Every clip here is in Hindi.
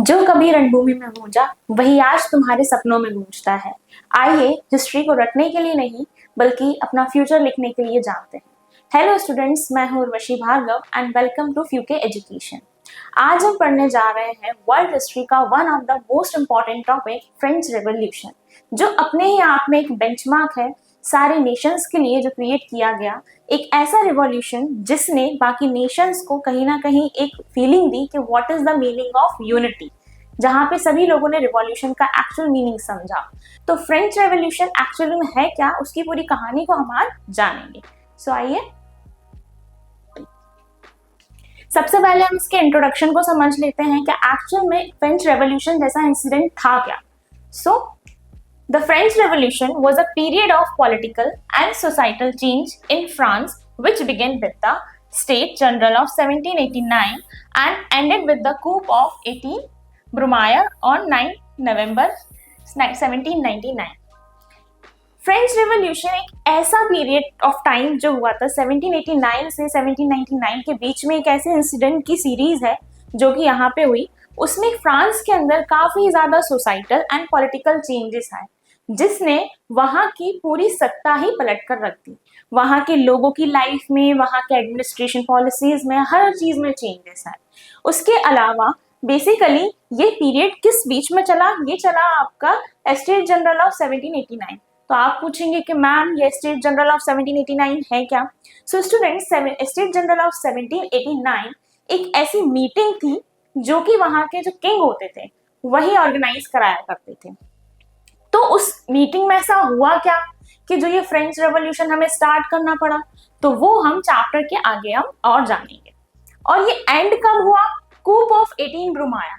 जो कभी रणभूमि में गूंजा वही आज तुम्हारे सपनों में गूंजता है। आइए हिस्ट्री को रटने के लिए नहीं बल्कि अपना फ्यूचर लिखने के लिए जानते हैं। हेलो स्टूडेंट्स, मैं हूं Urvashi Bhargav and welcome to फ्यूके एजुकेशन। आज हम पढ़ने जा रहे हैं वर्ल्ड हिस्ट्री का one of the most important topic, French revolution, जो अपने ही आप में एक बेंचमार्क है सारे नेशंस के लिए जो क्रिएट किया गया। एक ऐसा रिवॉल्यूशन जिसने बाकी नेशंस को कहीं ना कहीं एक फीलिंग दी कि what is the meaning of unity, जहां पे सभी लोगों ने रिवॉल्यूशन का एक्चुअल मीनिंग समझा। तो फ्रेंच रेवोल्यूशन एक्चुअली में है क्या, उसकी पूरी कहानी को हम आज जानेंगे। सो आइए सबसे पहले हम इसके इंट्रोडक्शन को समझ लेते हैं कि एक्चुअल में फ्रेंच रेवोल्यूशन जैसा इंसिडेंट था क्या। सो The French Revolution was a period of political and societal change in France which began with the States General of 1789 and ended with the coup of 18 Brumaire on 9 November 1799. French revolution एक ऐसा पीरियड ऑफ टाइम जो हुआ था 1789 से 1799 के बीच में, एक ऐसे इंसिडेंट की सीरीज है जो कि यहाँ पे हुई। उसमें फ्रांस के अंदर काफी ज्यादा सोसाइटल एंड पॉलिटिकल चेंजेस आए जिसने वहां की पूरी सत्ता ही पलट कर रख दी। वहां के लोगों की लाइफ में, वहां के एडमिनिस्ट्रेशन पॉलिसीज में, हर चीज में चेंजेस आए। उसके अलावा बेसिकली ये पीरियड किस बीच में चला, ये चला आपका स्टेट जनरल ऑफ 1789। तो आप पूछेंगे कि मैम ये स्टेट जनरल ऑफ 1789 है क्या। So students, state general of 1789 एक ऐसी मीटिंग थी जो कि वहां के जो किंग होते थे वही ऑर्गेनाइज कराया करते थे। तो उस मीटिंग में ऐसा हुआ क्या कि जो ये फ्रेंच रेवोल्यूशन हमें स्टार्ट करना पड़ा, तो वो हम चैप्टर के आगे हम और जानेंगे। और ये एंड कब हुआ? कूप ऑफ 18 ब्रूमायर।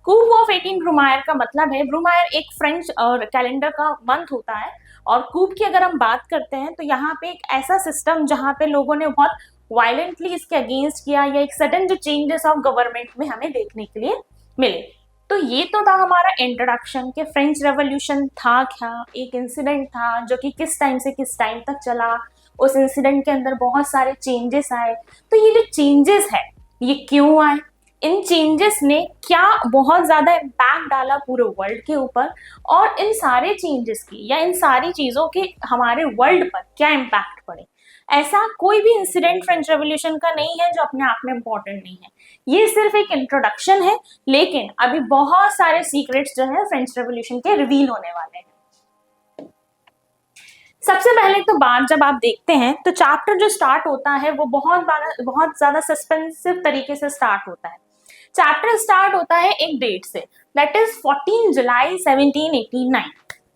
कूप ऑफ 18 ब्रूमायर का मतलब है, ब्रूमायर एक फ्रेंच कैलेंडर का मंथ होता है, और कूप की अगर हम बात करते हैं तो यहाँ पे एक ऐसा सिस्टम जहाँ पे लोगों ने बहुत वायलेंटली इसके अगेंस्ट किया, या एक सडन जो चेंजेस ऑफ गवर्नमेंट में हमें देखने के लिए मिले। तो ये तो था हमारा इंट्रोडक्शन कि फ्रेंच रेवोल्यूशन था क्या, एक इंसिडेंट था जो कि किस टाइम से किस टाइम तक चला। उस इंसिडेंट के अंदर बहुत सारे चेंजेस आए। तो ये जो चेंजेस है ये क्यों आए, इन चेंजेस ने क्या बहुत ज्यादा इम्पैक्ट डाला पूरे वर्ल्ड के ऊपर, और इन सारे चेंजेस की या इन सारी चीजों के हमारे वर्ल्ड पर क्या इम्पैक्ट पड़े। ऐसा कोई भी इंसिडेंट फ्रेंच रेवोल्यूशन का नहीं है जो अपने आप में इम्पोर्टेंट नहीं है। ये सिर्फ एक इंट्रोडक्शन है, लेकिन अभी बहुत सारे सीक्रेट्स जो है फ्रेंच रेवोल्यूशन के रिवील होने वाले हैं। सबसे पहले तो बात जब आप देखते हैं तो चैप्टर जो स्टार्ट होता है वो बहुत ज्यादा सस्पेंसिव तरीके से स्टार्ट होता है। चैप्टर स्टार्ट होता है एक डेट से, दैट इज 14 जुलाई 1789।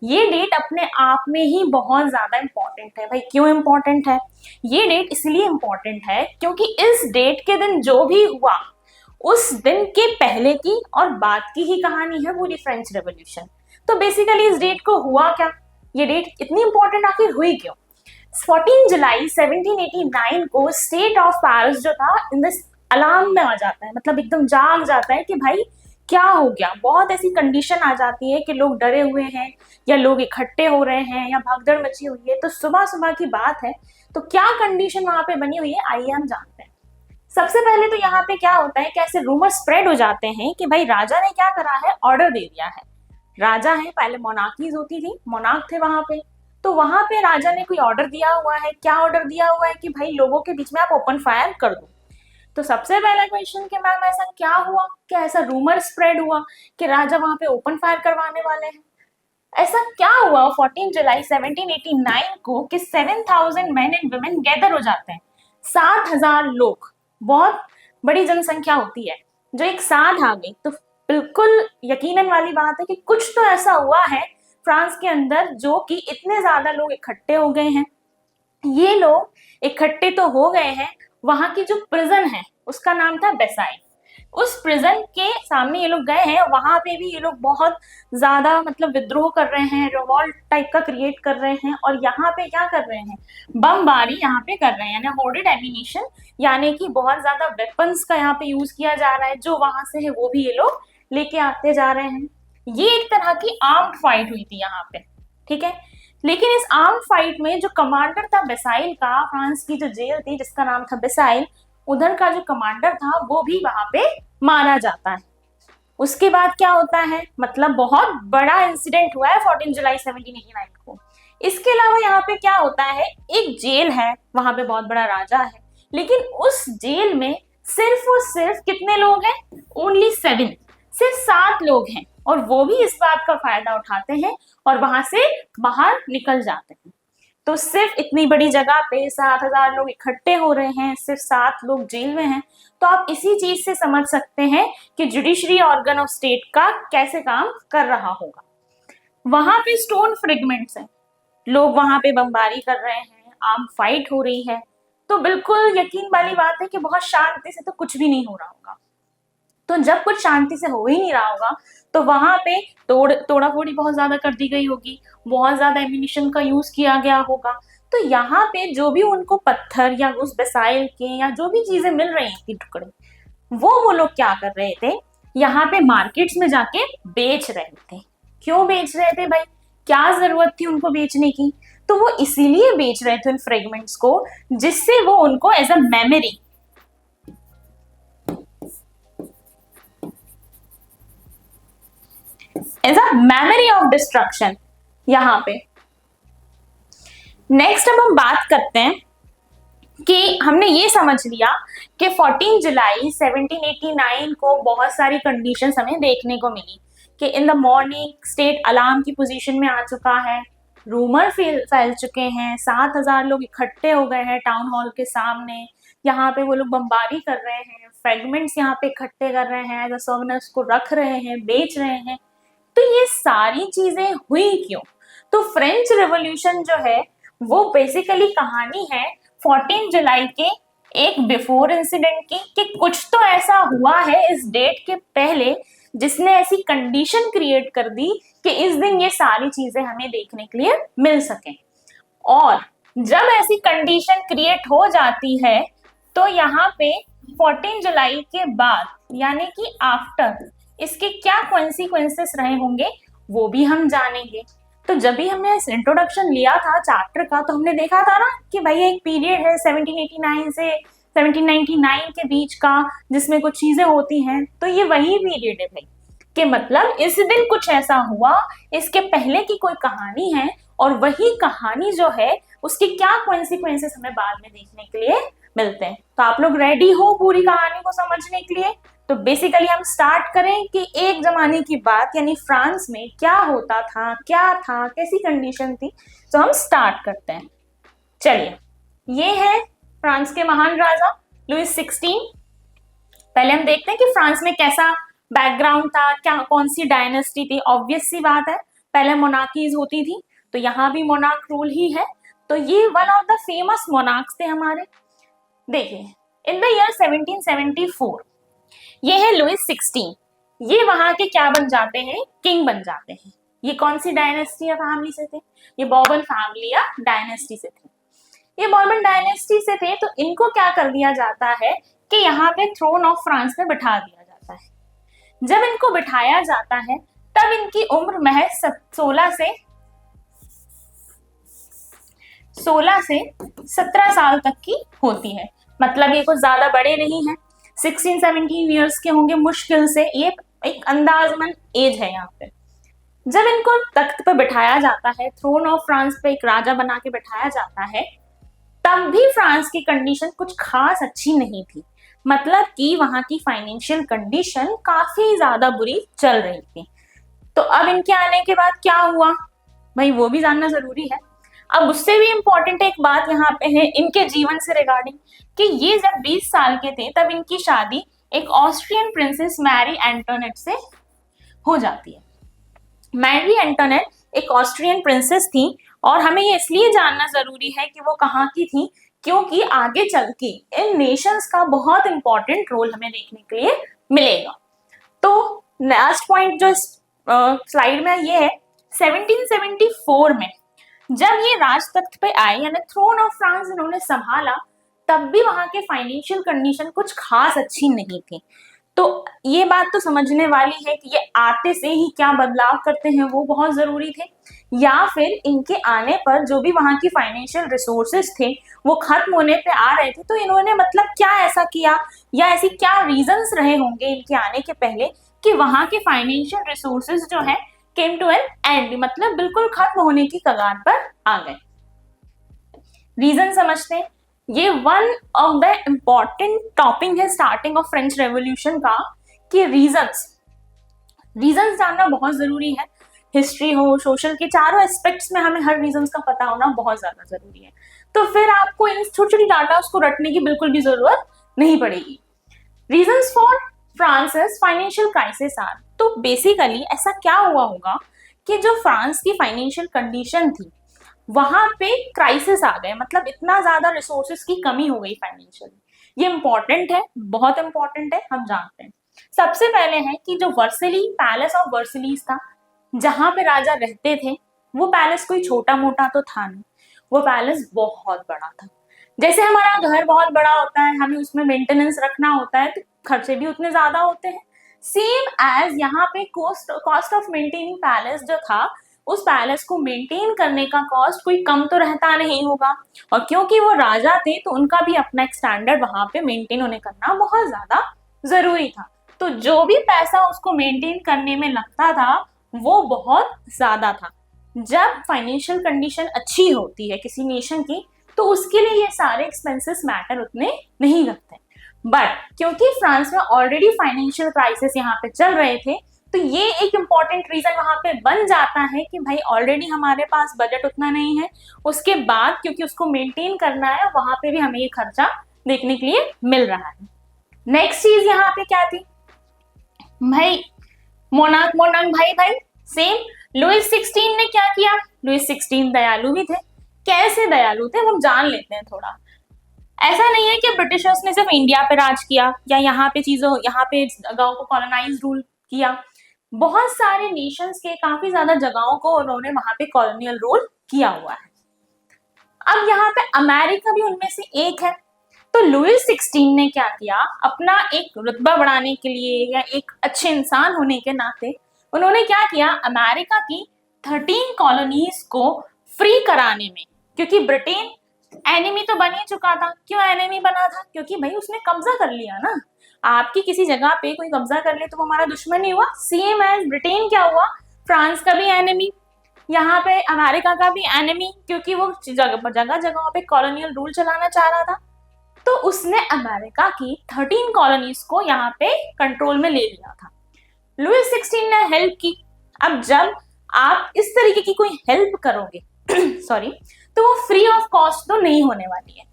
ये डेट अपने आप में ही बहुत ज्यादा इंपॉर्टेंट है। भाई क्यों इंपॉर्टेंट है? ये डेट इसलिए इंपॉर्टेंट है क्योंकि इस डेट के दिन जो भी हुआ उस दिन के पहले की और बाद की ही कहानी है पूरी फ्रेंच रेवोल्यूशन। तो बेसिकली इस डेट को हुआ क्या, ये डेट इतनी इंपॉर्टेंट आखिर हुई क्यों? 14 जुलाई 1789 को स्टेट ऑफ पेरिस जो था इन द अलार्म में आ जाता है, मतलब एकदम जाग जाता है कि भाई क्या हो गया। बहुत ऐसी कंडीशन आ जाती है कि लोग डरे हुए हैं या लोग इकट्ठे हो रहे हैं या भागदौड़ मची हुई है। तो सुबह सुबह की बात है, तो क्या कंडीशन वहां पे बनी हुई है आइए हम जानते हैं। सबसे पहले तो यहाँ पे क्या होता है कि ऐसे रूमर स्प्रेड हो जाते हैं कि भाई राजा ने क्या करा है, ऑर्डर दे दिया है। राजा है, पहले मोनार्कीज होती थी, मोनार्क थे वहां पे, तो वहां पे राजा ने कोई ऑर्डर दिया हुआ है। क्या ऑर्डर दिया हुआ है कि भाई लोगों के बीच में आप ओपन फायर कर दो। तो सबसे पहला क्वेश्चन कि मैम ऐसा क्या हुआ, क्या ऐसा रूमर स्प्रेड हुआ कि राजा वहां पे ओपन फायर करवाने वाले हैं? ऐसा क्या हुआ 14 जुलाई 1789 को कि 7000 मेन एंड वुमेन गैदर हो जाते हैं। 7000 लोग, बहुत बड़ी जनसंख्या होती है जो एक साथ आ गई। तो बिल्कुल यकीनन वाली बात है कि कुछ तो ऐसा हुआ है फ्रांस के अंदर जो कि इतने ज्यादा लोग इकट्ठे हो गए हैं। ये लोग इकट्ठे तो हो गए हैं, वहां की जो प्रिजन है उसका नाम था बेसाइल। उस प्रिजन के सामने ये लोग गए हैं, वहां पे भी ये लोग बहुत ज्यादा मतलब विद्रोह कर रहे हैं, रिवॉल्ट टाइप का क्रिएट कर रहे हैं, और यहाँ पे क्या कर रहे हैं, बमबारी यहाँ पे कर रहे हैं, यानी होर्डेड एमिनिशन, यानी कि बहुत ज्यादा वेपन्स का यहाँ पे यूज किया जा रहा है। जो वहां से है वो भी ये लोग लेके आते जा रहे हैं। ये एक तरह की आर्म्ड फाइट हुई थी यहाँ पे, ठीक है। लेकिन इस आर्म फाइट में जो कमांडर था बेसाइल का, फ्रांस की जो जेल थी जिसका नाम था बेसाइल, उधर का जो कमांडर था वो भी वहां पे मारा जाता है। उसके बाद क्या होता है, मतलब बहुत बड़ा इंसिडेंट हुआ है 14 जुलाई 1789 को। इसके अलावा यहाँ पे क्या होता है, एक जेल है, वहां पे बहुत बड़ा राजा है, लेकिन उस जेल में सिर्फ और सिर्फ कितने लोग हैं, ओनली 7, सिर्फ 7 लोग हैं, और वो भी इस बात का फायदा उठाते हैं और वहां से बाहर निकल जाते हैं। तो सिर्फ इतनी बड़ी जगह पे 7,000 लोग इकट्ठे हो रहे हैं, सिर्फ 7 लोग जेल में हैं। तो आप इसी चीज से समझ सकते हैं कि जुडिशरी ऑर्गन ऑफ स्टेट का कैसे काम कर रहा होगा। वहां पे स्टोन फ्रेगमेंट्स हैं, लोग वहां पे बमबारी कर रहे हैं, आर्म फाइट हो रही है, तो बिल्कुल यकीन वाली बात है कि बहुत शांति से तो कुछ भी नहीं हो रहा होगा। तो जब कुछ शांति से हो ही नहीं रहा होगा तो वहां पे तोड़ा फोड़ी बहुत ज्यादा कर दी गई होगी, बहुत ज्यादा एम्यूनिशन का यूज किया गया होगा। तो यहाँ पे जो भी उनको पत्थर या उस मिसाइल के या जो भी चीजें मिल रही थी टुकड़े, वो लोग क्या कर रहे थे, यहाँ पे मार्केट्स में जाके बेच रहे थे। क्यों बेच रहे थे भाई, क्या जरूरत थी उनको बेचने की, तो वो इसीलिए बेच रहे थे उन फ्रेगमेंट्स को जिससे वो उनको as a memory, as a memory of destruction. यहाँ पे नेक्स्ट अब हम बात करते हैं कि हमने ये समझ लिया कि 14 जुलाई 1789 को बहुत सारी कंडीशंस हमें देखने को मिली कि in the morning state alarm की पोजीशन में आ चुका है, रूमर फैल चुके हैं, 7,000 लोग इकट्ठे हो गए हैं टाउन हॉल के सामने, यहाँ पे वो लोग बमबारी कर रहे हैं, फ्रेगमेंट्स यहाँ पे इकट्ठे कर रहे हैं, सोवेनिर्स को रख रहे हैं, बेच रहे हैं। तो ये सारी चीजें हुई क्यों, तो फ्रेंच रेवोल्यूशन जो है वो बेसिकली कहानी है 14 जुलाई के एक बिफोर इंसिडेंट की, कि कुछ तो ऐसा हुआ है इस डेट के पहले जिसने ऐसी कंडीशन क्रिएट कर दी कि इस दिन ये सारी चीजें हमें देखने के लिए मिल सके। और जब ऐसी कंडीशन क्रिएट हो जाती है तो यहाँ पे 14 जुलाई के बाद यानी कि आफ्टर इसके क्या कॉन्सिक्वेंसेस रहे होंगे वो भी हम जानेंगे। तो जब भी हमने इस इंट्रोडक्शन लिया था चैप्टर का तो हमने देखा था ना कि भाई एक पीरियड है 1789 से 1799 के बीच का जिसमें कुछ चीजें होती हैं, तो ये वही पीरियड है भाई, कि मतलब इस दिन कुछ ऐसा हुआ, इसके पहले की कोई कहानी है और वही कहानी जो है उसके क्या कॉन्सिक्वेंसेस हमें बाद में देखने के लिए मिलते हैं। तो आप लोग रेडी हो पूरी कहानी को समझने के लिए? तो बेसिकली हम स्टार्ट करें कि एक जमाने की बात यानी फ्रांस में क्या होता था, क्या था, कैसी कंडीशन थी। तो हम स्टार्ट करते हैं। चलिए, ये है फ्रांस के महान राजा लुइस 16। पहले हम देखते हैं कि फ्रांस में कैसा बैकग्राउंड था, क्या कौन सी डायनेस्टी थी। ऑब्वियस सी बात है, पहले मोनार्कीज होती थी, तो यहाँ भी मोनार्क रूल ही है। तो ये one of the famous monarchs थे हमारे। देखिए, इन द ईयर 1774 ये है लुइस 16, ये वहां के क्या बन जाते हैं, किंग बन जाते हैं। ये कौन सी डायनेस्टी या फैमिली से थे, ये बॉर्बन फैमिली या डायनेस्टी से थे। ये बॉर्बन डायनेस्टी से थे, तो इनको क्या कर दिया जाता है कि यहाँ पे थ्रोन ऑफ फ्रांस में बिठा दिया जाता है। जब इनको बिठाया जाता है तब इनकी उम्र महज 16 से 17 साल तक की होती है। मतलब ये कुछ ज्यादा बड़े नहीं है, 16-17 ईयर्स के होंगे मुश्किल से, ये एक अंदाजमन एज है यहाँ पे। जब इनको तख्त पे बिठाया जाता है, थ्रोन ऑफ फ्रांस पे एक राजा बना के बिठाया जाता है, तब भी फ्रांस की कंडीशन कुछ खास अच्छी नहीं थी। मतलब कि वहां की फाइनेंशियल कंडीशन काफी ज्यादा बुरी चल रही थी। तो अब इनके आने के बाद क्या हुआ भाई, वो भी जानना जरूरी है। अब उससे भी इम्पोर्टेंट एक बात यहाँ पे है इनके जीवन से रिगार्डिंग, कि ये जब 20 साल के थे तब इनकी शादी एक ऑस्ट्रियन प्रिंसेस मैरी एंटोनेट से हो जाती है। मैरी एंटोनेट एक ऑस्ट्रियन प्रिंसेस थी, और हमें ये इसलिए जानना जरूरी है कि वो कहाँ की थी, क्योंकि आगे चल के इन नेशंस का बहुत इंपॉर्टेंट रोल हमें देखने के लिए मिलेगा। तो लास्ट पॉइंट जो स्लाइड में ये है, 1774 में जब ये राज तख्त पे आए यानी थ्रोन ऑफ फ्रांस इन्होंने संभाला, तब भी वहां के फाइनेंशियल कंडीशन कुछ खास अच्छी नहीं थी। तो ये बात तो समझने वाली है कि ये आते से ही क्या बदलाव करते हैं वो बहुत जरूरी थे, या फिर इनके आने पर जो भी वहां की फाइनेंशियल रिसोर्सेज थे वो खत्म होने पे आ रहे थे, तो इन्होंने मतलब क्या ऐसा किया या ऐसी क्या रीजंस रहे होंगे इनके आने के पहले कि वहां के फाइनेंशियल रिसोर्सेज जो है केम टू एन एंड, मतलब बिल्कुल खत्म होने की कगार पर आ गए। रीजन समझते हैं, ये one of the important topic है स्टार्टिंग ऑफ फ्रेंच रेवोल्यूशन का, कि रीजंस जानना बहुत जरूरी है। हिस्ट्री हो, सोशल के चारों एस्पेक्ट्स में हमें हर रीजंस का पता होना बहुत ज्यादा जरूरी है। तो फिर आपको इन छोटी छोटी डाटा उसको रटने की बिल्कुल भी जरूरत नहीं पड़ेगी। Reasons for France financial crisis are, तो बेसिकली ऐसा क्या हुआ होगा कि जो फ्रांस की फाइनेंशियल कंडीशन थी वहां पे क्राइसिस आ गए, मतलब इतना ज्यादा रिसोर्सेज की कमी हो गई फाइनेंशियली। ये इंपॉर्टेंट है, बहुत इंपॉर्टेंट है, हम जानते हैं। सबसे पहले है कि जो वर्सिली पैलेस ऑफ वर्सिलीज था, जहां पे राजा रहते थे, वो पैलेस कोई छोटा मोटा तो था नहीं, वो पैलेस बहुत बड़ा था। जैसे हमारा घर बहुत बड़ा होता है, हमें उसमें मेंटेनेंस रखना होता है, तो खर्चे भी उतने ज्यादा होते हैं। सेम एज यहाँ पे कॉस्ट ऑफ मेंटेनिंग पैलेस जो था, उस पैलेस को मेंटेन करने का कॉस्ट कोई कम तो रहता नहीं होगा, और क्योंकि वो राजा थे तो उनका भी अपना एक स्टैंडर्ड वहां पे मेंटेन होने करना बहुत ज्यादा जरूरी था। तो जो भी पैसा उसको मेंटेन करने में लगता था वो बहुत ज्यादा था। जब फाइनेंशियल कंडीशन अच्छी होती है किसी नेशन की, तो उसके लिए ये सारे एक्सपेंसेस मैटर उतने नहीं करते। बट क्योंकि फ्रांस में ऑलरेडी फाइनेंशियल क्राइसिस यहाँ पे चल रहे थे, तो ये एक इम्पॉर्टेंट रीजन वहां पे बन जाता है कि भाई ऑलरेडी हमारे पास बजट उतना नहीं है, उसके बाद क्योंकि उसको मेंटेन करना है, वहां पे भी हमें ये खर्चा देखने के लिए मिल रहा है। नेक्स्ट चीज यहाँ पे क्या थी भाई, मोनार्क भाई सेम। लुइस 16 ने क्या किया, लुइस 16 दयालु भी थे। कैसे दयालु थे वो जान लेते हैं थोड़ा। ऐसा नहीं है कि ब्रिटिशर्स ने सिर्फ इंडिया पे राज किया या यहाँ पे जगहों को कॉलोनाइज रूल किया। बहुत सारे नेशंस के काफी ज्यादा जगहों को उन्होंने वहां पे कॉलोनियल रूल किया हुआ है। अब यहाँ पे अमेरिका भी उनमें से एक है। तो लुइस 16 ने क्या किया, अपना एक रुतबा बढ़ाने के लिए या एक अच्छे इंसान होने के नाते उन्होंने क्या किया, अमेरिका की 13 कॉलोनीज को फ्री कराने में, क्योंकि ब्रिटेन एनिमी तो बन ही चुका था। क्यों एनिमी बना था, क्योंकि भाई उसने कब्जा कर लिया ना। आपकी किसी जगह पे कोई कब्जा कर ले तो वो हमारा दुश्मन ही हुआ। सेम एज ब्रिटेन क्या हुआ, फ्रांस का भी एनिमी, यहाँ पे अमेरिका का भी एनिमी, क्योंकि वो जगह जगह पे कॉलोनियल रूल चलाना चाह रहा था। तो उसने अमेरिका की 13 कॉलोनीज को यहाँ पे कंट्रोल में ले लिया था। लुइस 16 ने हेल्प की। अब जब आप इस तरीके की कोई हेल्प करोगे सॉरी, तो वो फ्री ऑफ कॉस्ट तो नहीं होने वाली है,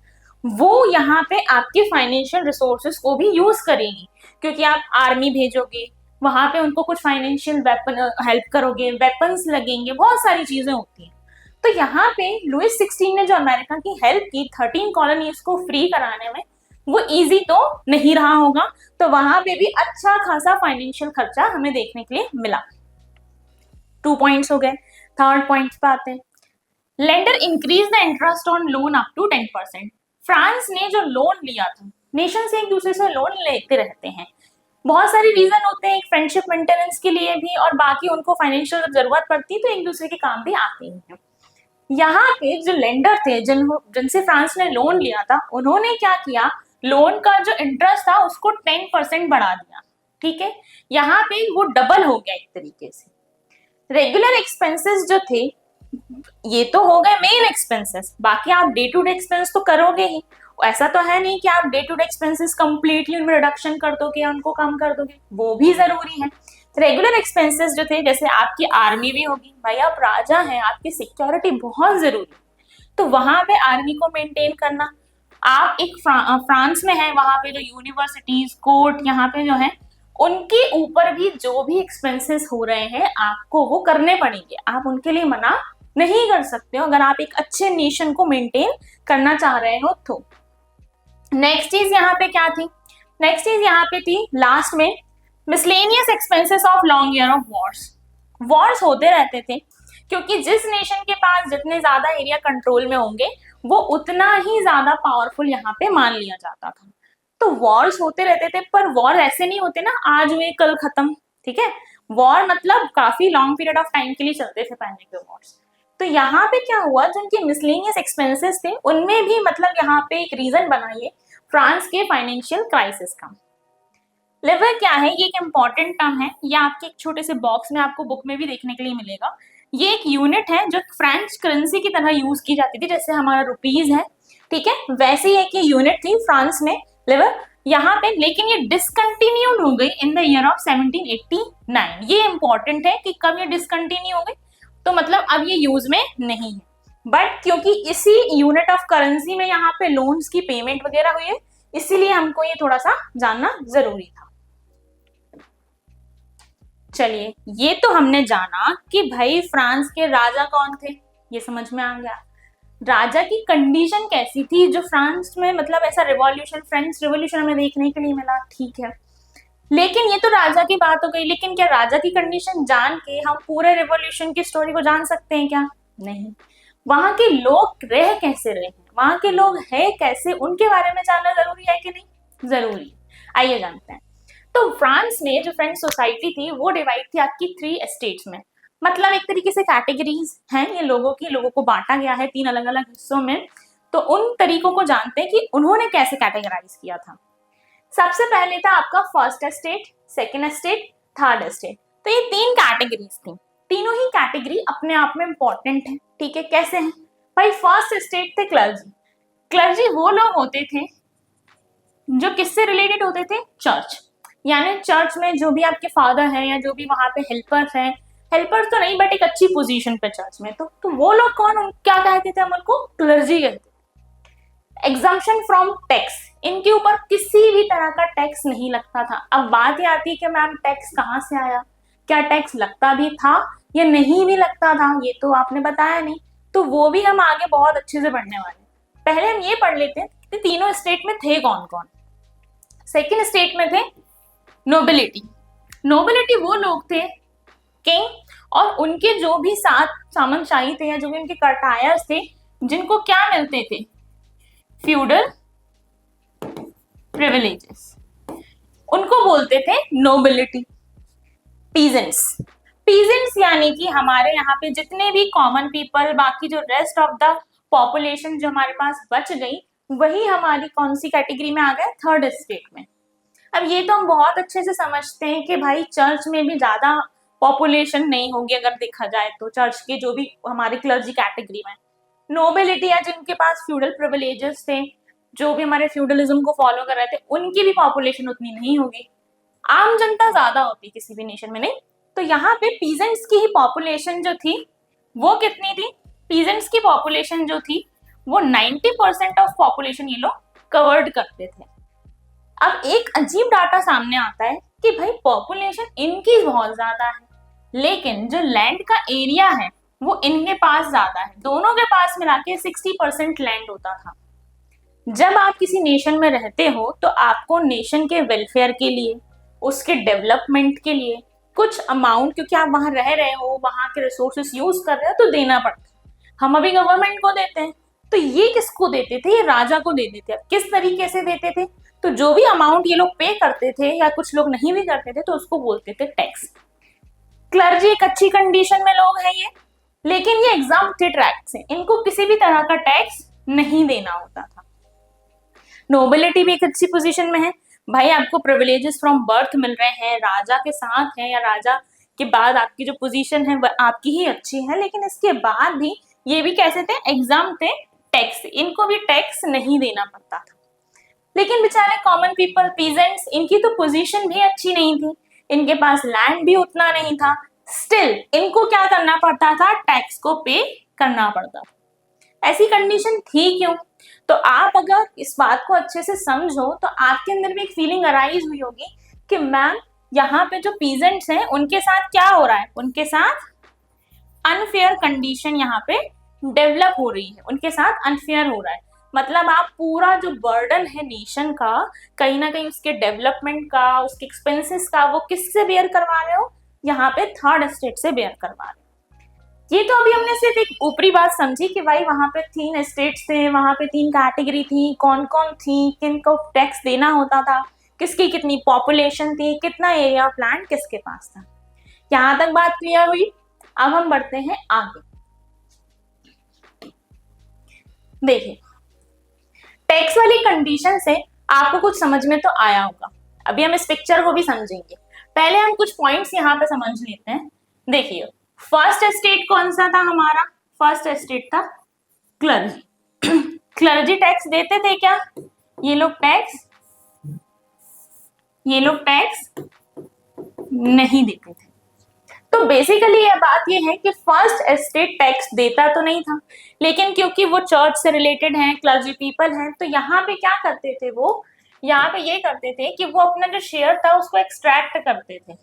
वो यहाँ पे आपके फाइनेंशियल रिसोर्सेज को भी यूज करेगी, क्योंकि आप आर्मी भेजोगे वहां पे, उनको कुछ फाइनेंशियल वेपन हेल्प करोगे, वेपन्स लगेंगे, बहुत सारी चीजें होती हैं। तो यहाँ पे लुइस 16 ने जो अमेरिका की हेल्प की 13 कॉलोनीज को फ्री कराने में, वो इजी तो नहीं रहा होगा। तो वहां पे भी अच्छा खासा फाइनेंशियल खर्चा हमें देखने के लिए मिला। 2 पॉइंट्स हो गए। थर्ड पॉइंट पे आते हैं, lender increase the interest on loan up to 10%। France ने जो लोन लिया था, नेशन से एक दूसरे से लोन लेते रहते हैं, बहुत सारे रीजन होते हैं, एक फ्रेंडशिप मेंटेनेंस के लिए भी, और बाकी उनको फाइनेंशियल जरूरत पड़ती है तो एक दूसरे के काम भी आते ही हैं। यहाँ पे जो लेंडर थे जिनसे फ्रांस ने लोन लिया था, उन्होंने क्या किया, लोन का जो इंटरेस्ट था उसको 10% बढ़ा दिया। ठीक है, यहाँ पे वो डबल हो गया एक तरीके से। रेगुलर एक्सपेंसेस जो थे, ये तो हो गए मेन एक्सपेंसेस, बाकी आप डे टू डे एक्सपेंस तो करोगे ही। ऐसा तो है नहीं कि आप day to day expenses completely उनमें रिडक्शन कर दोगे या उनको कम कर दोगे, वो भी जरूरी है। रेगुलर एक्सपेंसेस जो थे, जैसे आपकी आर्मी भी होगी, भाई आप राजा हैं, आपकी सिक्योरिटी बहुत जरूरी, तो वहां पे आर्मी को मेंटेन करना। आप एक फ्रांस में है, वहां पे जो यूनिवर्सिटीज, कोर्ट यहाँ पे जो है, उनके ऊपर भी जो भी एक्सपेंसेस हो रहे हैं आपको वो करने पड़ेंगे, आप उनके लिए मना नहीं कर सकते हो अगर आप एक अच्छे नेशन को मेंटेन करना चाह रहे हो तो। नेक्स्ट चीज यहाँ पे क्या थी, नेक्स्ट चीज यहाँ पे थी लास्ट में, miscellaneous expenses of long year of Wars होते रहते थे, क्योंकि जिस नेशन के पास जितने ज्यादा एरिया कंट्रोल में होंगे वो उतना ही ज्यादा पावरफुल यहाँ पे मान लिया जाता था। तो वॉर्स होते रहते थे, पर वॉर ऐसे नहीं होते ना आज हुए कल खत्म, ठीक है, वॉर मतलब काफी लॉन्ग पीरियड ऑफ टाइम के लिए चलते थे पहले के वॉर्स। तो यहाँ पे क्या हुआ, जो उनके मिसलेनियस एक्सपेंसेस थे उनमें भी मतलब यहाँ पे एक रीजन बना ये फ्रांस के फाइनेंशियल क्राइसिस का। लिवर क्या है, ये एक इम्पॉर्टेंट टर्म है, ये आपके एक छोटे से बॉक्स में आपको बुक में भी देखने के लिए मिलेगा। ये एक यूनिट है जो फ्रेंच करेंसी की तरह यूज की जाती थी, जैसे हमारा रुपीज है, ठीक है, वैसे ही एक ये यूनिट थी फ्रांस में लिवर यहाँ पे, लेकिन ये डिसकंटिन्यूड हो गई इन द ईयर ऑफ 1789। ये इंपॉर्टेंट है कि कब ये डिसकंटिन्यू हो गई, तो मतलब अब ये यूज में नहीं है, बट क्योंकि इसी यूनिट ऑफ करेंसी में यहाँ पे लोन्स की पेमेंट वगैरह हुई है, इसीलिए हमको ये थोड़ा सा जानना जरूरी था। चलिए, ये तो हमने जाना कि भाई फ्रांस के राजा कौन थे, ये समझ में आ गया। राजा की कंडीशन कैसी थी जो फ्रांस में, मतलब ऐसा रिवॉल्यूशन, फ्रेंच रिवॉल्यूशन हमें देखने के लिए मिला, ठीक है, लेकिन ये तो राजा की बात हो गई, लेकिन क्या राजा की कंडीशन जान के हम पूरे रिवॉल्यूशन की स्टोरी को जान सकते हैं क्या? नहीं। वहां के लोग रह कैसे रहे हैं, वहां के लोग है कैसे, उनके बारे में जानना जरूरी है कि नहीं? जरूरी। आइए जानते हैं। तो फ्रांस में जो फ्रेंच सोसाइटी थी वो डिवाइड थी आपकी 3 स्टेट्स में, मतलब एक तरीके से कैटेगरीज हैं ये लोगों की, लोगों को बांटा गया है 3 अलग अलग हिस्सों में। तो उन तरीकों को जानते हैं कि उन्होंने कैसे कैटेगराइज किया था। सबसे पहले था आपका first estate, second estate, third estate. तो ये 3 कैटेगरीज थी, तीनों ही कैटेगरी अपने आप में इंपॉर्टेंट है, ठीक है, कैसे हैं भाई? फर्स्ट एस्टेट थे क्लर्जी। क्लर्जी वो लोग होते थे जो किससे रिलेटेड होते थे? चर्च, यानी चर्च में जो भी आपके फादर हैं या जो भी वहां पे हेल्पर्स हैं, हेल्पर्स तो नहीं बट एक अच्छी पोजीशन पे चर्च में, तो वो लोग कौन, क्या कहते थे हम उनको? क्लर्जी कहते थे। एग्जाम्पशन फ्रॉम टैक्स, इनके ऊपर किसी भी तरह का टैक्स नहीं लगता था। अब बात ये आती है कि मैम टैक्स कहाँ से आया, क्या टैक्स लगता भी था या नहीं भी लगता था, ये तो आपने बताया नहीं, तो वो भी हम आगे बहुत अच्छे से पढ़ने वाले। पहले हम ये पढ़ लेते हैं कि तीनों स्टेट में थे कौन कौन। सेकेंड स्टेट में थे नोबिलिटी। नोबिलिटी वो लोग थे, किंग और उनके जो भी साथ सामंतशाही थे या जो भी उनके कर्टायर्स थे, जिनको क्या मिलते थे? फ्यूडल प्रिविलेजेस, उनको बोलते थे नोबिलिटी। पीजेंट्स, पीजेंट्स यानी कि हमारे यहाँ पे जितने भी कॉमन पीपल, बाकी जो रेस्ट ऑफ द पॉपुलेशन जो हमारे पास बच गई, वही हमारी कौन सी कैटेगरी में आ गए? थर्ड स्टेट में। अब ये तो हम बहुत अच्छे से समझते हैं कि भाई चर्च में भी ज्यादा पॉपुलेशन नहीं होगी अगर देखा जाए तो, चर्च के जो भी हमारे क्लर्जी कैटेगरी में। नोबिलिटी या जिनके पास फ्यूडल प्रिविलेजेस थे, जो भी हमारे फ्यूडलिज्म को फॉलो कर रहे थे, उनकी भी पॉपुलेशन उतनी नहीं होगी। आम जनता ज्यादा होती किसी भी नेशन में, नहीं। तो यहाँ पे पीजेंट्स की ही पॉपुलेशन जो थी वो कितनी थी? पीजेंट्स की पॉपुलेशन जो थी वो 90% ऑफ पॉपुलेशन ये लोग कवर्ड करते थे। अब एक अजीब डाटा सामने आता है कि भाई पॉपुलेशन इनकी बहुत ज्यादा है, लेकिन जो लैंड का एरिया है वो इनके पास ज्यादा है। दोनों के पास मिला के 60% लैंड होता था। जब आप किसी नेशन में रहते हो तो आपको नेशन के वेलफेयर के लिए, उसके डेवलपमेंट के लिए कुछ अमाउंट, क्योंकि आप वहां रह रहे हो, वहां के रिसोर्सेस यूज कर रहे हो, तो देना पड़ता है। हम अभी गवर्नमेंट को देते हैं, तो ये किसको देते थे? ये राजा को देते थे। अब किस तरीके से देते थे? तो जो भी अमाउंट ये लोग पे करते थे या कुछ लोग नहीं भी करते थे तो उसको बोलते थे टैक्स। क्लर्जी एक अच्छी कंडीशन में लोग हैं ये, लेकिन ये एग्जाम्प्टेड टैक्स है, इनको किसी भी तरह का टैक्स नहीं देना होता था। नोबिलिटी भी एक अच्छी पोजीशन में है, भाई आपको प्रिविलेजेस फ्रॉम बर्थ मिल रहे हैं, राजा के साथ है या राजा के बाद आपकी जो पोजीशन है वह आपकी ही अच्छी है, लेकिन इसके बाद भी ये भी कैसे थे? एग्जाम थे टैक्स, इनको भी टैक्स नहीं देना पड़ता था। लेकिन बेचारे कॉमन पीपल, पीजेंट्स, इनकी तो पोजीशन भी अच्छी नहीं थी, इनके पास लैंड भी उतना नहीं था, स्टिल इनको क्या करना पड़ता था? टैक्स को पे करना पड़ता था। ऐसी कंडीशन थी क्यों? तो आप अगर इस बात को अच्छे से समझो तो आपके अंदर भी एक फीलिंग अराइज हुई होगी कि मैम यहाँ पे जो पीजेंट्स हैं उनके साथ क्या हो रहा है? उनके साथ अनफेयर कंडीशन यहाँ पे डेवलप हो रही है, उनके साथ अनफेयर हो रहा है। मतलब आप पूरा जो बर्डन है नेशन का, कहीं ना कहीं उसके डेवलपमेंट का, उसके एक्सपेंसेस का, वो किससे बेयर करवा रहे हो? यहाँ पे थर्ड स्टेट से बेयर करवा रहे हो। ये तो अभी हमने सिर्फ एक ऊपरी बात समझी कि भाई वहां पे 3 स्टेट्स थे, वहां पे 3 कैटेगरी थी, कौन कौन थी, किनको टैक्स देना होता था, किसकी कितनी पॉपुलेशन थी, कितना एरिया ऑफ लैंड किसके पास था। यहां तक बात क्लियर हुई। अब हम बढ़ते हैं आगे। देखिए, टैक्स वाली कंडीशन से आपको कुछ समझ में तो आया होगा। अभी हम इस पिक्चर को भी समझेंगे। पहले हम कुछ पॉइंट्स यहाँ पे समझ लेते हैं। देखिए, फर्स्ट एस्टेट कौन सा था हमारा? फर्स्ट एस्टेट था क्लर्जी। क्लर्जी टैक्स देते थे क्या? ये लोग टैक्स नहीं देते थे। तो बेसिकली ये बात ये है कि फर्स्ट एस्टेट टैक्स देता तो नहीं था, लेकिन क्योंकि वो चर्च से रिलेटेड है, क्लर्जी पीपल हैं, तो यहाँ पे क्या करते थे वो? यहाँ पे ये करते थे कि वो अपना जो शेयर था उसको एक्सट्रैक्ट करते थे।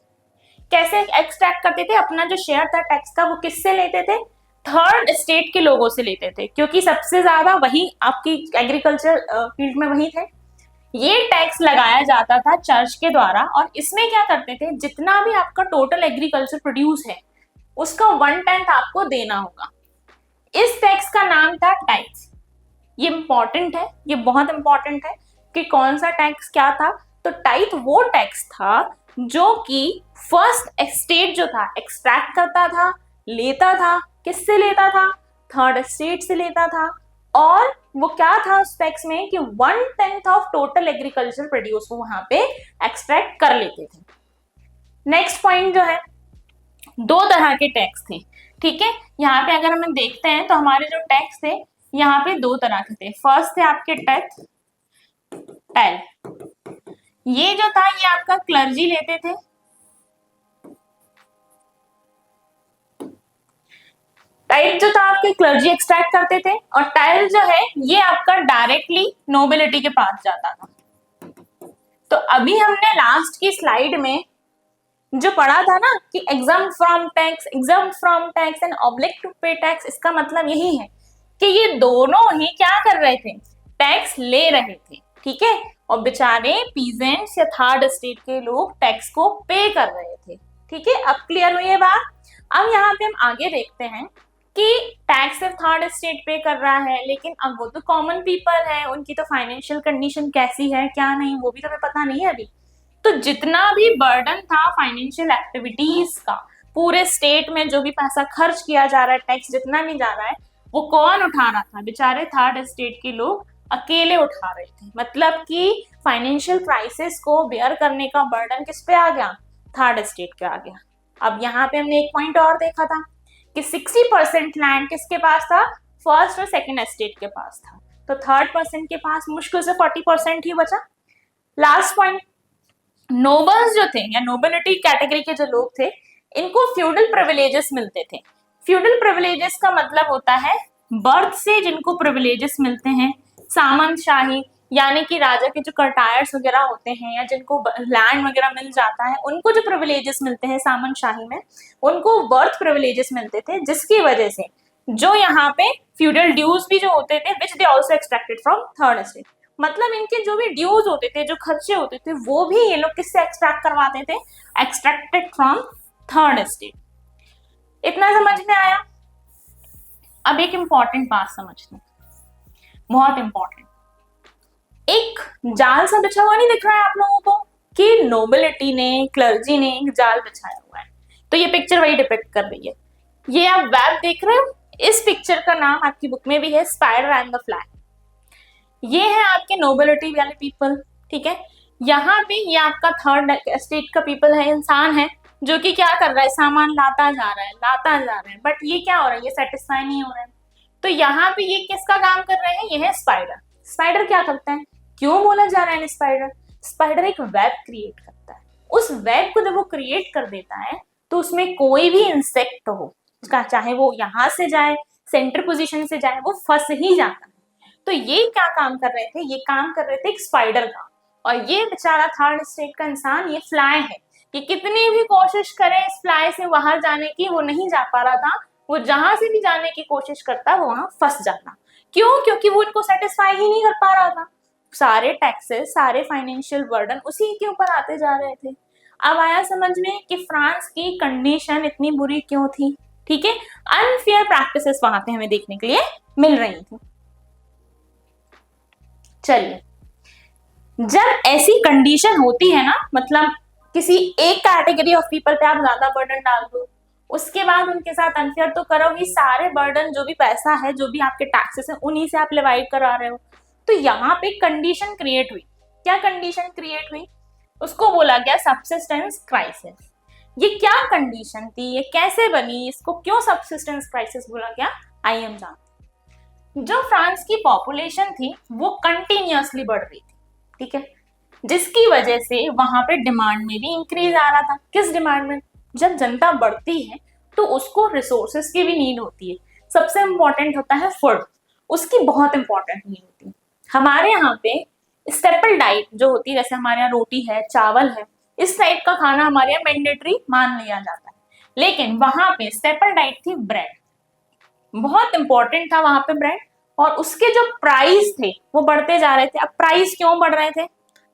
कैसे एक्सट्रैक्ट करते थे? अपना जो शेयर था टैक्स का वो किससे लेते थे? थर्ड स्टेट के लोगों से लेते थे, क्योंकि सबसे ज्यादा वही आपकी एग्रीकल्चर फील्ड में वही थे। ये टैक्स लगाया जाता था चर्च के द्वारा, और इसमें क्या करते थे, जितना भी आपका टोटल एग्रीकल्चर प्रोड्यूस है उसका 1/10 आपको देना होगा। इस टैक्स का नाम था टैक्स। ये इंपॉर्टेंट है, ये बहुत इंपॉर्टेंट है कि कौन सा टैक्स क्या था। तो टाइप वो टैक्स था जो कि फर्स्ट एस्टेट जो था एक्सट्रैक्ट करता था, लेता था। किससे लेता था? थर्ड एस्टेट से लेता था। और वो क्या था उस टैक्स में कि 1/10 ऑफ टोटल एग्रीकल्चर प्रोड्यूस को वहां पे एक्सट्रैक्ट कर लेते थे। नेक्स्ट पॉइंट जो है, दो तरह के टैक्स थे, ठीक है। यहाँ पे अगर हम देखते हैं तो हमारे जो टैक्स थे यहाँ पे दो तरह के थे। फर्स्ट थे आपके टैल। ये जो था ये आपका क्लर्जी लेते थे। टाइप जो था आपके क्लर्जी एक्सट्रैक्ट करते थे, और टाइल जो है ये आपका डायरेक्टली नोबिलिटी के पास जाता था। तो अभी हमने लास्ट की स्लाइड में जो पढ़ा था ना कि exempt from tax and obliged to pay tax, इसका मतलब यही है कि ये दोनों ही क्या कर रहे थे? टैक्स ले रहे थे, ठीक है। और बेचारे पीजेंट्स या थर्ड स्टेट के लोग टैक्स को पे कर रहे थे, ठीक है। अब क्लियर हुई है बात। अब यहाँ पे हम आगे देखते हैं कि टैक्स सिर्फ थर्ड स्टेट पे कर रहा है, लेकिन अब वो तो कॉमन पीपल है, उनकी तो फाइनेंशियल कंडीशन कैसी है क्या नहीं वो भी तो हमें पता नहीं है अभी। तो जितना भी बर्डन था फाइनेंशियल एक्टिविटीज का, पूरे स्टेट में जो भी पैसा खर्च किया जा रहा है, टैक्स जितना भी जा रहा है, वो कौन उठा रहा था? बेचारे थर्ड स्टेट के लोग अकेले उठा रहे थे। मतलब कि फाइनेंशियल क्राइसिस को बेयर करने का बर्डन किस पे आ गया? थर्ड स्टेट पे आ गया। अब यहाँ पे हमने एक पॉइंट और देखा था कि 60% लैंड किसके पास था? फर्स्ट और सेकंड एस्टेट के पास था। तो थर्ड पर्सन के पास मुश्किल से 40% ही बचा। लास्ट पॉइंट, नोबल्स जो थे या नोबिलिटी कैटेगरी के जो लोग थे, इनको फ्यूडल प्रिविलेजेस मिलते थे। फ्यूडल प्रिविलेजेस का मतलब होता है बर्थ से जिनको प्रिविलेजेस मिलते हैं। सामंतशाही यानी कि राजा के जो कर्टायर्स वगैरह होते हैं या जिनको लैंड वगैरह मिल जाता है, उनको जो प्रिविलेजेस मिलते हैं सामंतशाही में, उनको बर्थ प्रिविलेजेस मिलते थे, जिसकी वजह से जो यहाँ पे फ्यूडल ड्यूज भी जो होते थे which they also extracted from third state. मतलब इनके जो भी ड्यूज होते थे, जो खर्चे होते थे, वो भी ये लोग किससे एक्सट्रैक्ट करवाते थे? Extracted from third state. इतना समझ में आया। अब एक इंपॉर्टेंट बात समझते हैं, बहुत इंपॉर्टेंट। एक जाल सा बिछा हुआ नहीं दिख रहा है आप लोगों को कि नोबिलिटी ने, क्लर्जी ने एक जाल बिछाया हुआ है? तो ये पिक्चर वही डिपिक्ट कर रही है। ये आप वेब देख रहे हो, इस पिक्चर का नाम आपकी बुक में भी है स्पाइडर एंड द फ्लाई। ये है आपके नोबिलिटी वाले पीपल, ठीक है। यहाँ पे ये आपका थर्ड स्टेट का पीपल है, इंसान है, जो कि क्या कर रहा है? सामान लाता जा रहा है, बट ये क्या हो रहा है? ये सेटिस्फाई नहीं हो रहा है। तो यहाँ पे ये किसका काम कर रहे हैं? ये है स्पाइडर। स्पाइडर क्या करता है? क्यों बोला जा रहा है स्पाइडर? स्पाइडर एक वेब क्रिएट करता है। उस वेब को जब वो क्रिएट कर देता है तो उसमें कोई भी इंसेक्ट हो, चाहे वो यहाँ से जाए, सेंटर पोजीशन से जाए, वो फंस ही जाता है। तो ये क्या काम कर रहे थे? ये काम कर रहे थे एक स्पाइडर का। और ये बेचारा थर्ड स्टेट का इंसान, ये फ्लाई है, कि कितनी भी कोशिश करे इस फ्लाई से बाहर जाने की, वो नहीं जा पा रहा था। वो जहां से भी जाने की कोशिश करता वो वहां फंस जाता। क्यों? क्योंकि वो इनको सेटिस्फाई ही नहीं कर पा रहा था। सारे टैक्सेस, सारे फाइनेंशियल बर्डन उसी के ऊपर आते जा रहे थे। अब आया समझ में कि फ्रांस की कंडीशन इतनी बुरी क्यों थी, ठीक है। अनफेयर प्रैक्टिसेस वहां पे हमें देखने के लिए मिल रही थी। चलिए, जब ऐसी कंडीशन होती है ना, मतलब किसी एक कैटेगरी ऑफ पीपल पे आप ज्यादा बर्डन डाल दो, उसके बाद उनके साथ अनफेयर तो करो ही, सारे बर्डन जो भी पैसा है, जो भी आपके टैक्सेस है, उन्हीं से आप डिवाइड करा रहे हो। तो यहाँ पे कंडीशन क्रिएट हुई। क्या कंडीशन क्रिएट हुई? उसको बोला गया सबसिस्टेंस क्राइसिस। ये क्या कंडीशन थी, ये कैसे बनी, इसको क्यों सबसिस्टेंस क्राइसिस बोला गया, आइए हम जानते हैं। जो फ्रांस की पॉपुलेशन थी वो कंटिन्यूअसली बढ़ रही थी, ठीक है, जिसकी वजह से वहां पे डिमांड में भी इंक्रीज आ रहा था। किस डिमांड में? जब जनता बढ़ती है तो उसको रिसोर्सेस की भी नीड होती है। सबसे इंपॉर्टेंट होता है फूड, उसकी बहुत इंपॉर्टेंट नीड होती है। हमारे यहाँ पे स्टेपल डाइट जो होती है, जैसे हमारे यहाँ रोटी है, चावल है, इस टाइप का खाना हमारे यहाँ मैंडेटरी मान लिया जाता है। लेकिन वहां पे स्टेपल डाइट थी ब्रेड, बहुत इंपॉर्टेंट था वहां पे ब्रेड, और उसके जो प्राइस थे वो बढ़ते जा रहे थे। अब प्राइस क्यों बढ़ रहे थे,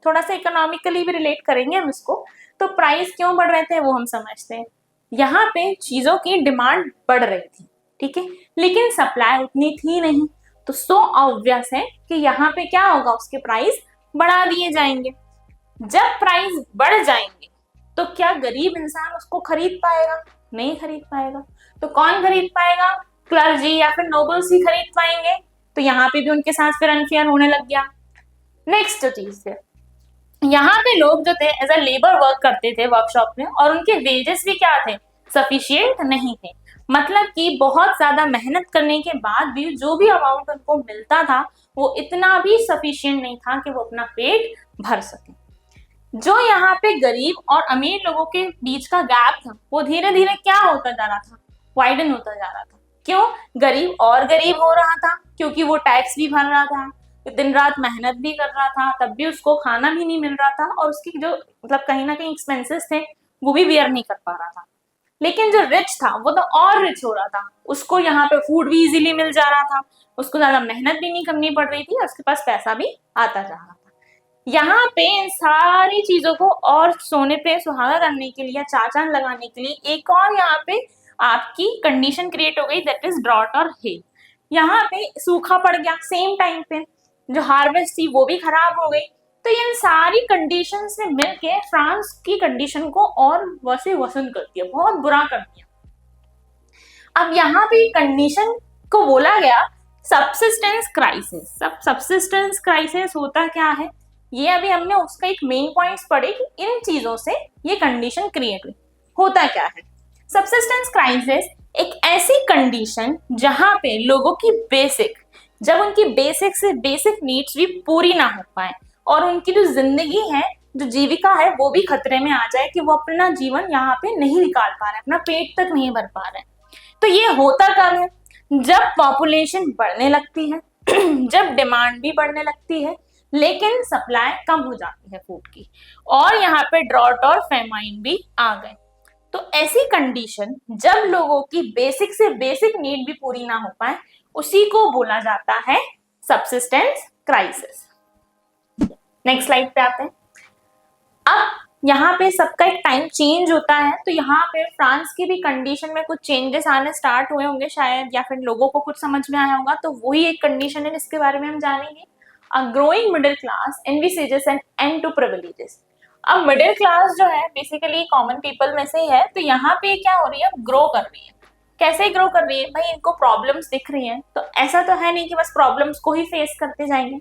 थोड़ा सा इकोनॉमिकली भी रिलेट करेंगे हम इसको। तो प्राइस क्यों बढ़ रहे थे वो हम समझते हैं। यहाँ पे चीजों की डिमांड बढ़ रही थी, ठीक है, लेकिन सप्लाई उतनी थी नहीं, तो सो ऑब्वियस है कि यहाँ पे क्या होगा, उसके प्राइस बढ़ा दिए जाएंगे। जब प्राइस बढ़ जाएंगे तो क्या गरीब इंसान उसको खरीद पाएगा? नहीं खरीद पाएगा। तो कौन खरीद पाएगा? क्लर्जी या फिर नोबल्स ही खरीद पाएंगे। तो यहाँ पे भी उनके साथ फिर अनफेयर होने लग गया। नेक्स्ट चीज है, यहाँ पे लोग जो थे एज अ लेबर वर्क करते थे वर्कशॉप में, और उनके वेजेस भी क्या थे, सफिशिएंट नहीं थे। मतलब कि बहुत ज्यादा मेहनत करने के बाद भी जो भी अमाउंट उनको मिलता था वो इतना भी सफिशिएंट नहीं था कि वो अपना पेट भर सके। जो यहाँ पे गरीब और अमीर लोगों के बीच का गैप था वो धीरे धीरे क्या होता जा रहा था, वाइडन होता जा रहा था। क्यों? गरीब और गरीब हो रहा था, क्योंकि वो टैक्स भी भर रहा था, दिन रात मेहनत भी कर रहा था, तब भी उसको खाना भी नहीं मिल रहा था, और उसकी जो मतलब कहीं ना कहीं एक्सपेंसेस थे वो भी बेयर नहीं कर पा रहा था। लेकिन जो रिच था वो तो और रिच हो रहा था, उसको यहाँ पे फूड भी इजीली मिल जा रहा था, उसको ज्यादा मेहनत भी नहीं करनी पड़ रही थी, और उसके पास पैसा भी आता जा रहा था। यहाँ पे इन सारी चीजों को और सोने पे सुहागा करने के लिए या चार चांद लगाने के लिए एक और यहाँ पे आपकी कंडीशन क्रिएट हो गई, दैट इज ड्रॉट और हेल। यहाँ पे सूखा पड़ गया सेम टाइम पे, जो हार्वेस्ट थी वो भी खराब हो गई। तो इन सारी कंडीशन से मिलके फ्रांस की कंडीशन को और वैसे वसन कर दिया, बहुत बुरा कर दिया। अब यहाँ पे कंडीशन को बोला गया सबसिस्टेंस क्राइसिस। सब सबसिस्टेंस क्राइसिस होता क्या है, ये अभी हमने उसका एक मेन पॉइंट्स पढ़े कि इन चीजों से ये कंडीशन क्रिएट हुई। होता क्या है सबसिस्टेंस क्राइसिस? एक ऐसी कंडीशन जहां पे लोगों की बेसिक, जब उनकी बेसिक से बेसिक नीड्स भी पूरी ना हो पाए, और उनकी जो जिंदगी है, जो जीविका है, वो भी खतरे में आ जाए कि वो अपना जीवन यहाँ पे नहीं निकाल पा रहे, अपना पेट तक नहीं भर पा रहे। तो ये होता कब है? जब पॉपुलेशन बढ़ने लगती है जब डिमांड भी बढ़ने लगती है, लेकिन सप्लाई कम हो जाती है फूड की, और यहाँ पे ड्रॉट और फेमाइन भी आ गए। तो ऐसी कंडीशन जब लोगों की बेसिक से बेसिक नीड भी पूरी ना हो पाए, उसी को बोला जाता है सबसिस्टेंस क्राइसिस। नेक्स्ट स्लाइड पे आते हैं। अब यहाँ पे सबका एक टाइम चेंज होता है, तो यहाँ पे फ्रांस की भी कंडीशन में कुछ चेंजेस आने स्टार्ट हुए होंगे शायद, या फिर लोगों को कुछ समझ में आया होगा। तो वही एक कंडीशन है जिसके बारे में हम जानेंगे। A growing middle class envisages an end to privileges। अब मिडिल क्लास जो है बेसिकली कॉमन पीपल में से ही है, तो यहाँ पे क्या हो रही है, ग्रो कर रही है। कैसे ग्रो कर रही है भाई? इनको प्रॉब्लम्स दिख रही हैं, तो ऐसा तो है नहीं कि बस प्रॉब्लम्स को ही फेस करते जाएंगे।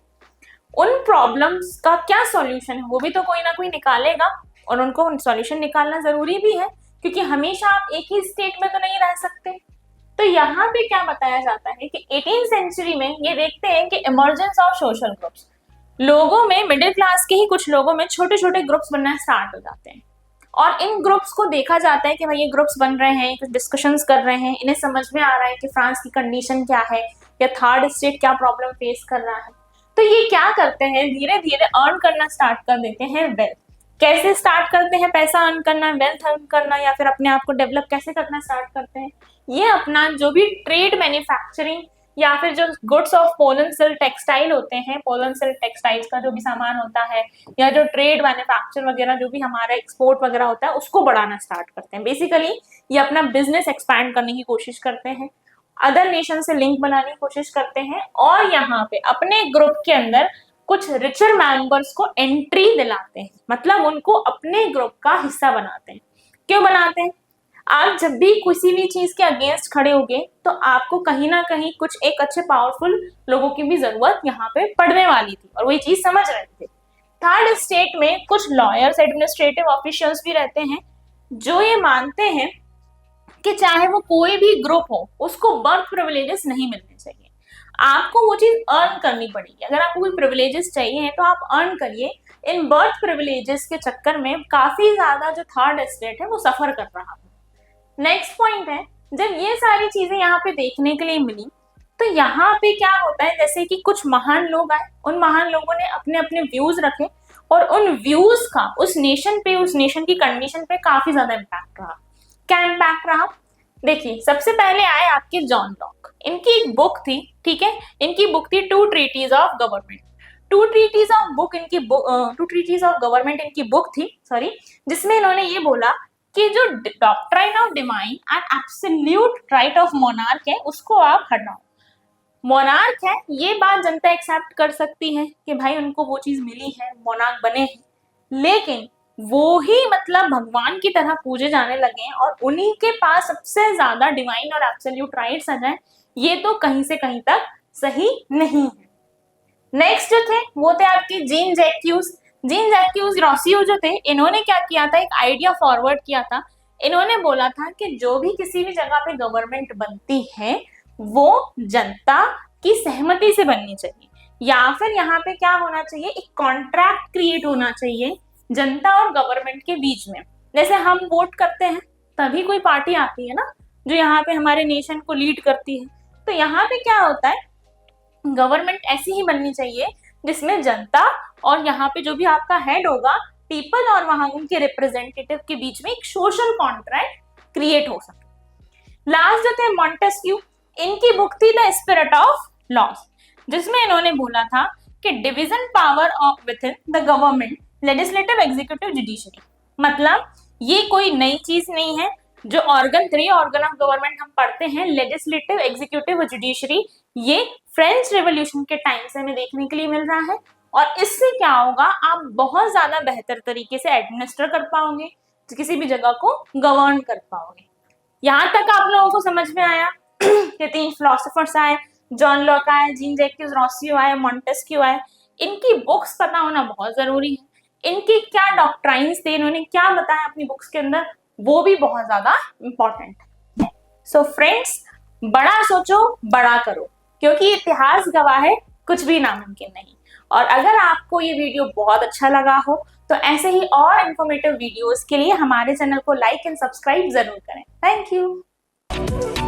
उन प्रॉब्लम्स का क्या सॉल्यूशन है वो भी तो कोई ना कोई निकालेगा, और उनको सॉल्यूशन निकालना जरूरी भी है, क्योंकि हमेशा आप एक ही स्टेट में तो नहीं रह सकते। तो यहाँ पे क्या बताया जाता है कि 18th सेंचुरी में ये देखते हैं कि इमर्जेंस ऑफ सोशल ग्रुप्स, लोगों में, मिडिल क्लास के ही कुछ लोगों में छोटे छोटे ग्रुप्स बनना स्टार्ट हो जाते हैं, और इन ग्रुप्स को देखा जाता है कि भाई ये ग्रुप्स बन रहे हैं, कुछ डिस्कशंस कर रहे हैं, इन्हें समझ में आ रहा है कि फ्रांस की कंडीशन क्या है, या थर्ड स्टेट क्या प्रॉब्लम फेस कर रहा है। तो ये क्या करते हैं, धीरे धीरे अर्न करना स्टार्ट कर देते हैं वेल्थ। कैसे स्टार्ट करते हैं पैसा अर्न करना, वेल्थ अर्न करना, या फिर अपने आप को डेवलप कैसे करना स्टार्ट करते हैं? ये अपना जो भी ट्रेड मैन्युफैक्चरिंग, या फिर जो goods of pollen silk textile होते हैं, पोलन सिल्क टेक्सटाइल्स का जो भी सामान होता है, या जो ट्रेड मैन्युफैक्चर वगैरह जो भी हमारा एक्सपोर्ट वगैरह होता है, उसको बढ़ाना स्टार्ट करते हैं। बेसिकली ये अपना बिजनेस एक्सपैंड करने की कोशिश करते हैं, अदर नेशन से लिंक बनाने की कोशिश करते हैं, और यहाँ पे अपने ग्रुप के अंदर कुछ रिचर मेंबर्स को एंट्री दिलाते हैं, मतलब उनको अपने ग्रुप का हिस्सा बनाते हैं। क्यों बनाते हैं? आप जब भी किसी भी चीज के अगेंस्ट खड़े होगे तो आपको कहीं ना कहीं कुछ एक अच्छे पावरफुल लोगों की भी जरूरत यहाँ पे पड़ने वाली थी, और वही चीज समझ रहे थे। थर्ड स्टेट में कुछ लॉयर्स, एडमिनिस्ट्रेटिव ऑफिशियल्स भी रहते हैं जो ये मानते हैं कि चाहे वो कोई भी ग्रुप हो उसको बर्थ प्रिविलेजेस नहीं मिलने चाहिए, आपको वो चीज अर्न करनी पड़ेगी। अगर आपको कोई प्रिविलेजेस चाहिए तो आप अर्न करिए। इन बर्थ प्रिविलेजेस के चक्कर में काफी ज्यादा जो थर्ड स्टेट है वो सफर कर रहा है। नेक्स्ट पॉइंट है, जब ये सारी चीजें यहाँ पे देखने के लिए मिली तो यहाँ पे क्या होता है, जैसे कि कुछ महान लोग आए, उन महान लोगों ने अपने अपने व्यूज रखे और उन व्यूज का उस नेशन पे, उस नेशन की कंडीशन पे काफी ज्यादा इम्पैक्ट रहा। क्या इम्पैक्ट रहा? देखिए, सबसे पहले आए आपके जॉन लॉक। इनकी एक बुक थी, ठीक है, इनकी बुक थी two treatises of government. Two treatises of government इनकी बुक थी, सॉरी, जिसमें इन्होंने ये बोला कि जो doctrine of divine and absolute right of monarch है उसको आप हटाओ। मोनार्क है, ये बात जनता एक्सेप्ट कर सकती है कि भाई उनको वो चीज मिली है, मोनार्क बने हैं, लेकिन वो ही मतलब भगवान की तरह पूजे जाने लगे और उन्हीं के पास सबसे ज्यादा डिवाइन और एब्सोल्यूट राइट्स आ जाए, ये तो कहीं से कहीं तक सही नहीं है। नेक्स्ट जो थे वो थे आपके जीन जैक्यूज रोसियो जो थे, इन्होंने क्या किया था, एक आइडिया फॉरवर्ड किया था। इन्होंने बोला था कि जो भी किसी भी जगह पे गवर्नमेंट बनती है वो जनता की सहमति से बननी चाहिए, या फिर यहाँ पे क्या होना चाहिए, एक कॉन्ट्रैक्ट क्रिएट होना चाहिए जनता और गवर्नमेंट के बीच में। जैसे हम वोट करते हैं तभी कोई पार्टी आती है ना जो यहाँ पे हमारे नेशन को लीड करती है, तो यहाँ पे क्या होता है, गवर्नमेंट ऐसी ही बननी चाहिए जिसमें जनता और यहाँ पे जो भी आपका हेड होगा, पीपल और वहां उनके रिप्रेजेंटेटिव के बीच में एक सोशल कॉन्ट्रैक्ट क्रिएट हो सके। लास्ट जो थे मॉन्टेस्क्यू, इनकी बुक थी द स्पिरिट ऑफ लॉस, जिसमें इन्होंने बोला था कि division power of with in the government, legislative, executive, judiciary. मतलब ये कोई नई चीज नहीं है, जो ऑर्गन, 3 ऑर्गन ऑफ गवर्नमेंट हम पढ़ते हैं, लेजिस्लेटिव, एग्जीक्यूटिव और जुडिशरी, ये फ्रेंच रेवोल्यूशन के टाइम से हमें देखने के लिए मिल रहा है। और इससे क्या होगा, आप बहुत ज्यादा बेहतर तरीके से एडमिनिस्टर कर पाओगे, किसी भी जगह को गवर्न कर पाओगे। यहाँ तक आप लोगों को समझ में आया कि 3 फिलोसोफर्स आए, जॉन लॉक आए, जीन जैक्यूज रोसियो आए, मॉन्टेस्क्यू आए। इनकी बुक्स पता होना बहुत जरूरी है, इनके क्या डॉक्ट्राइन्स थे, इन्होंने क्या बताया अपनी बुक्स के अंदर, वो भी बहुत ज्यादा इंपॉर्टेंट है। सो फ्रेंड्स, बड़ा सोचो बड़ा करो, क्योंकि इतिहास गवाह है कुछ भी नामुमकिन नहीं। और अगर आपको ये वीडियो बहुत अच्छा लगा हो तो ऐसे ही और इंफॉर्मेटिव वीडियोस के लिए हमारे चैनल को लाइक एंड सब्सक्राइब जरूर करें। Thank you.